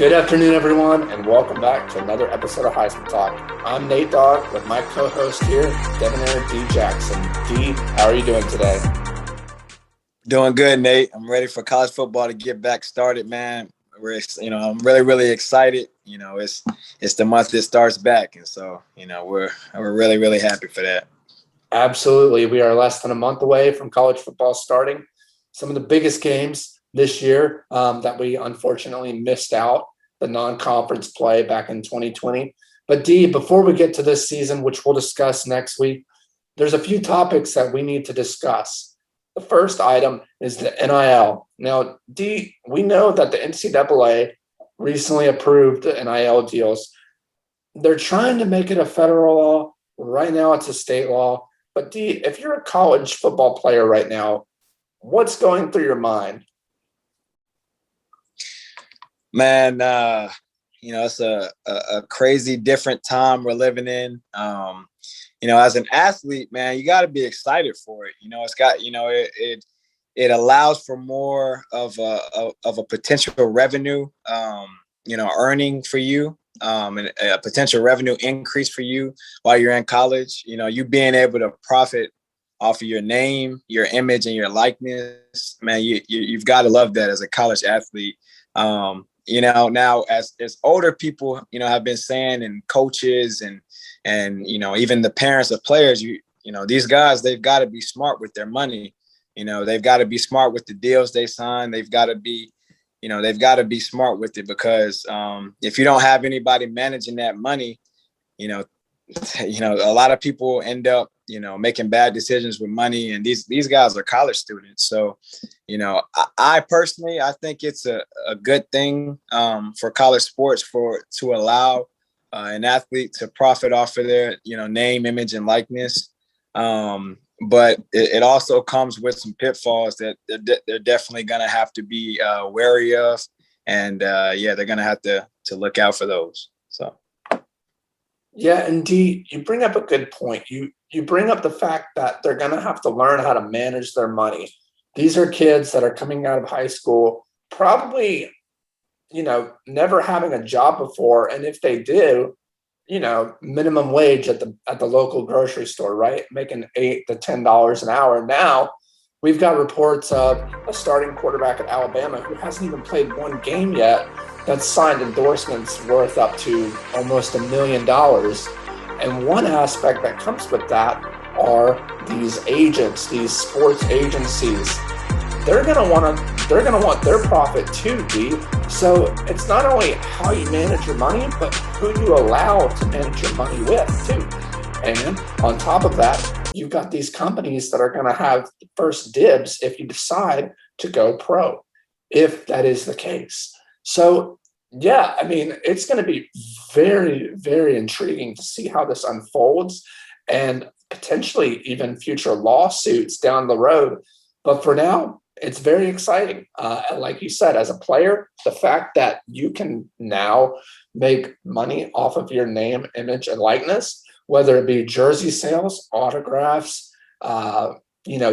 Good afternoon, everyone, and welcome back to another episode of Heisman Talk. I'm Natedogg with my co-host here, Devonair D. Jackson. D, how are you doing today? Doing good, Nate. I'm ready for college football to get back started, man. I'm really excited. It's the month it starts back, and so we're really happy for that. Absolutely, we are less than a month away from college football starting. Some of the biggest games this year that we unfortunately missed out, the non-conference play back in 2020. But D, before we get to this season, which we'll discuss next week, there's a few topics that we need to discuss. The first item is the NIL. Now, D, we know that the NCAA recently approved the NIL deals. They're trying to make it a federal law. Right now, it's a state law. But D, if you're a college football player right now, what's going through your mind? Man, it's a crazy different time we're living in. As an athlete, man, you got to be excited for it. It's got, it allows for more of a potential revenue, earning for you, and a potential revenue increase for you while you're in college. You being able to profit off of your name, your image, and your likeness, man, you've got to love that as a college athlete. Now as older people, have been saying, and coaches and even the parents of players, these guys, they've got to be smart with their money. They've got to be smart with the deals they sign. They've got to be smart with it because if you don't have anybody managing that money, a lot of people end up, making bad decisions with money, and these guys are college students. So, I personally, I think it's a good thing for college sports to allow an athlete to profit off of their, name, image, and likeness. But it also comes with some pitfalls that they're definitely going to have to be wary of. And they're going to have to look out for those. So. Yeah, indeed. You bring up a good point. You bring up the fact that they're going to have to learn how to manage their money. These are kids that are coming out of high school, probably, never having a job before. And if they do, minimum wage at the local grocery store, right? Making $8 to $10 an hour. Now we've got reports of a starting quarterback at Alabama who hasn't even played one game yet that's signed endorsements worth up to almost $1 million. And one aspect that comes with that are these agents, these sports agencies. They're gonna want their profit too, D. So it's not only how you manage your money, but who you allow to manage your money with too. And on top of that, you've got these companies that are going to have first dibs if you decide to go pro, if that is the case. So, yeah, I mean, it's going to be very, very intriguing to see how this unfolds and potentially even future lawsuits down the road. But for now, it's very exciting. Like you said, as a player, the fact that you can now make money off of your name, image, and likeness, whether it be jersey sales, autographs,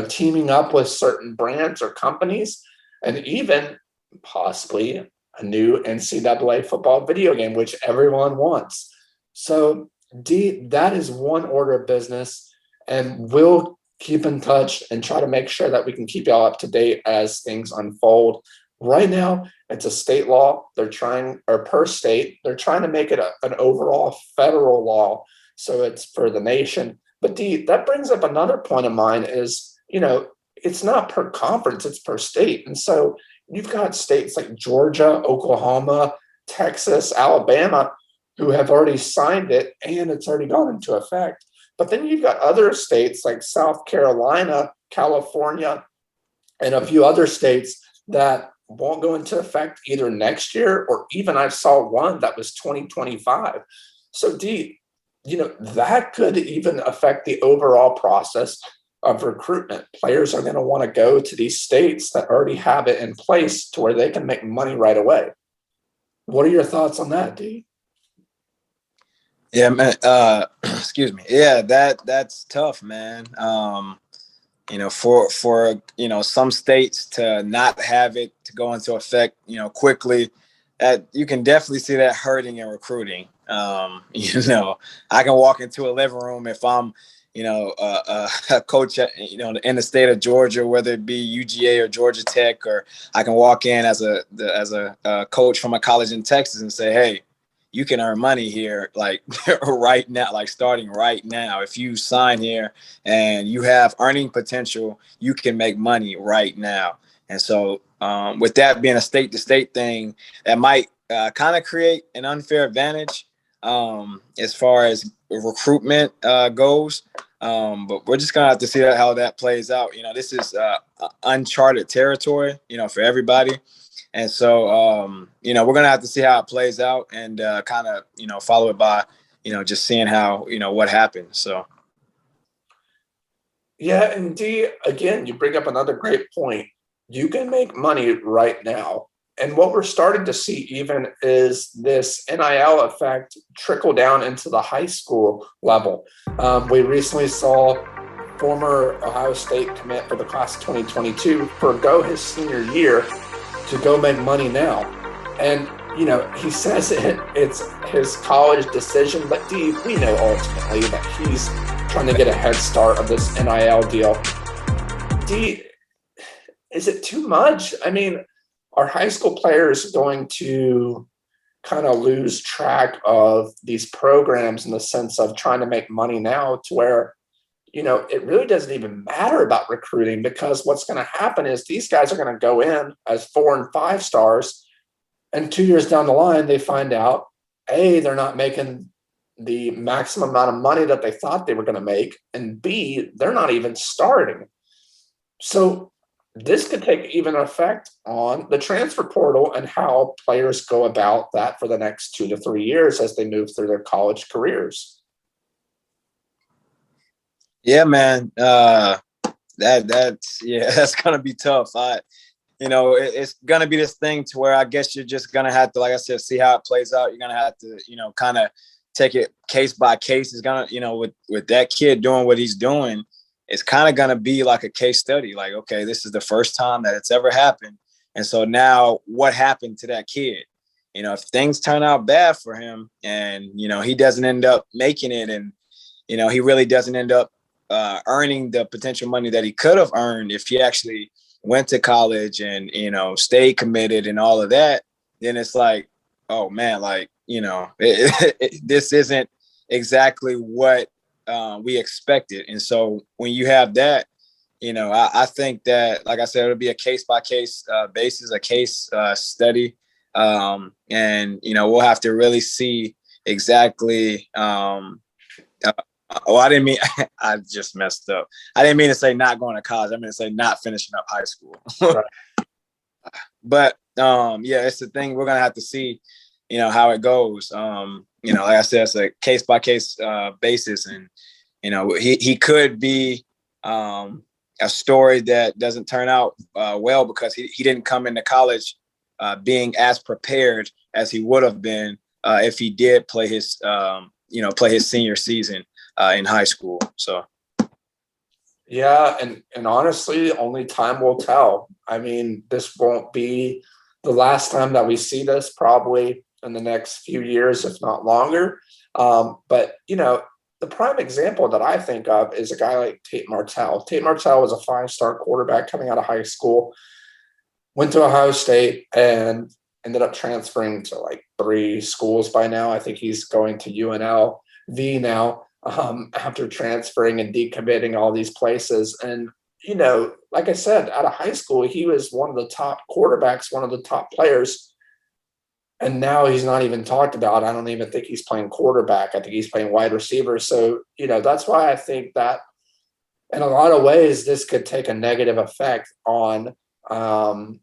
teaming up with certain brands or companies, and even possibly a new NCAA football video game, which everyone wants. So, D, that is one order of business, and we'll keep in touch and try to make sure that we can keep y'all up to date as things unfold. Right now, it's a state law. Per state, they're trying to make it an overall federal law. So it's for the nation. But D, that brings up another point of mine is, it's not per conference, it's per state. And so you've got states like Georgia, Oklahoma, Texas, Alabama, who have already signed it and it's already gone into effect. But then you've got other states like South Carolina, California, and a few other states that won't go into effect either next year or even I saw one that was 2025. So D, that could even affect the overall process of recruitment. Players are going to want to go to these states that already have it in place to where they can make money right away. What are your thoughts on that, D? Yeah, man. Excuse me. Yeah, that's tough, man. For some states to not have it to go into effect, quickly, you can definitely see that hurting in recruiting. You know, I can walk into a living room if I'm, you know, a coach, you know, in the state of Georgia, whether it be UGA or Georgia Tech, or I can walk in as a coach from a college in Texas and say, hey, you can earn money here, like right now, like starting right now. If you sign here and you have earning potential, you can make money right now. And so, with that being a state-to-state thing, that might kind of create an unfair advantage as far as recruitment goes. But we're just gonna have to see how that plays out. You know, this is uncharted territory, you know, for everybody. And so, you know, we're going to have to see how it plays out and kind of, you know, follow it by, you know, just seeing how, you know, what happens. So. Yeah, indeed. Again, you bring up another great point. You can make money right now. And what we're starting to see even is this NIL effect trickle down into the high school level. We recently saw former Ohio State commit for the class of 2022 forego his senior year to go make money now. And, you know, he says it's his college decision, but D, we know ultimately that he's trying to get a head start of this NIL deal. D, is it too much? I mean, are high school players going to kind of lose track of these programs in the sense of trying to make money now to where, you know, it really doesn't even matter about recruiting, because what's going to happen is these guys are going to go in as 4 and 5 stars, and 2 years down the line, they find out, A, they're not making the maximum amount of money that they thought they were going to make, and B, they're not even starting. So this could take even effect on the transfer portal and how players go about that for the next 2 to 3 years as they move through their college careers. Yeah, man. That's gonna be tough. You know, it's gonna be this thing to where I guess you're just gonna have to, like I said, see how it plays out. You're gonna have to, you know, kind of take it case by case. It's gonna, you know, with that kid doing what he's doing, it's kind of gonna be like a case study. Like, okay, this is the first time that it's ever happened, and so now what happened to that kid? You know, if things turn out bad for him, and you know he doesn't end up making it, and you know he really doesn't end up earning the potential money that he could have earned if he actually went to college and, you know, stayed committed and all of that, then it's like, oh man, like, you know, this isn't exactly what we expected. And so when you have that, you know, I think that, like I said, it'll be a case by case basis, a case study. And, you know, we'll have to really see exactly I didn't mean, I just messed up. I didn't mean to say not going to college. I meant to say not finishing up high school. Right. But yeah, it's the thing. We're going to have to see, you know, how it goes. You know, like I said, it's a case by case basis. And, you know, he could be a story that doesn't turn out well because he didn't come into college being as prepared as he would have been if he did play his, you know, play his senior season in high school. So yeah, and honestly, only time will tell. I mean, this won't be the last time that we see this, probably in the next few years, if not longer. But you know, the prime example that I think of is a guy like Tate Martell. Tate Martell was a 5-star quarterback coming out of high school, went to Ohio State, and ended up transferring to like 3 schools by now. I think he's going to UNLV now. After transferring and decommitting all these places. And, you know, like I said, out of high school, he was one of the top quarterbacks, one of the top players. And now he's not even talked about. I don't even think he's playing quarterback. I think he's playing wide receiver. So, you know, that's why I think that in a lot of ways, this could take a negative effect on the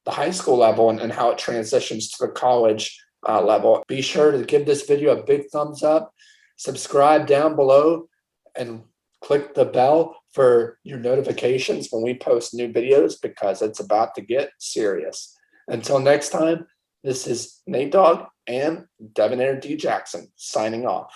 high school level and how it transitions to the college level. Be sure to give this video a big thumbs up. Subscribe down below and click the bell for your notifications when we post new videos, because it's about to get serious. Until next time, this is Natedogg and Devonair D. Jackson signing off.